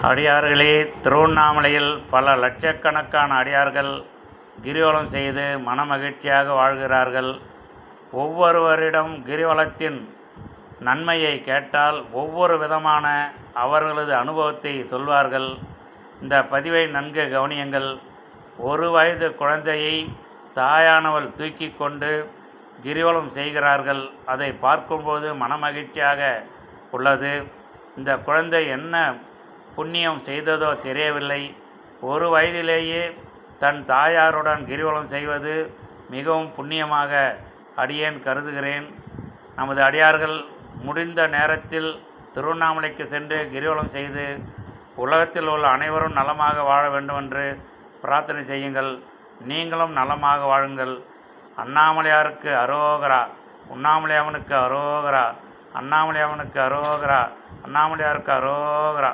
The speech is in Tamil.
அடியார்களே, திருவண்ணாமலையில் பல லட்சக்கணக்கான அடியார்கள் கிரிவலம் செய்து மனமகிழ்ச்சியாக வாழ்கிறார்கள். ஒவ்வொருவரிடம் கிரிவலத்தின் நன்மையை கேட்டால் ஒவ்வொரு விதமான அவர்களது அனுபவத்தை சொல்வார்கள். இந்த பதிவை நன்கு கவனியுங்கள். 1 வயது குழந்தையை தாயானவள் தூக்கி கொண்டு கிரிவலம் செய்கிறார்கள். அதை பார்க்கும்போது மனமகிழ்ச்சியாக உள்ளது. இந்த குழந்தை என்ன புண்ணியம் செய்ததோ தெரியவில்லை. 1 வயதிலேயே தன் தாயாருடன் கிரிவலம் செய்வது மிகவும் புண்ணியமாக அடியேன் கருதுகிறேன். நமது அடியார்கள் முடிந்த நேரத்தில் திருவண்ணாமலைக்கு சென்று கிரிவலம் செய்து உலகத்தில் உள்ள அனைவரும் நலமாக வாழ வேண்டுமென்று பிரார்த்தனை செய்யுங்கள். நீங்களும் நலமாக வாழுங்கள். அண்ணாமலையாருக்கு அரோகரா, உண்ணாமலையாவனுக்கு அரோகரா, அண்ணாமலையாவனுக்கு அரோகரா, அண்ணாமலையாருக்கு அரோகரா.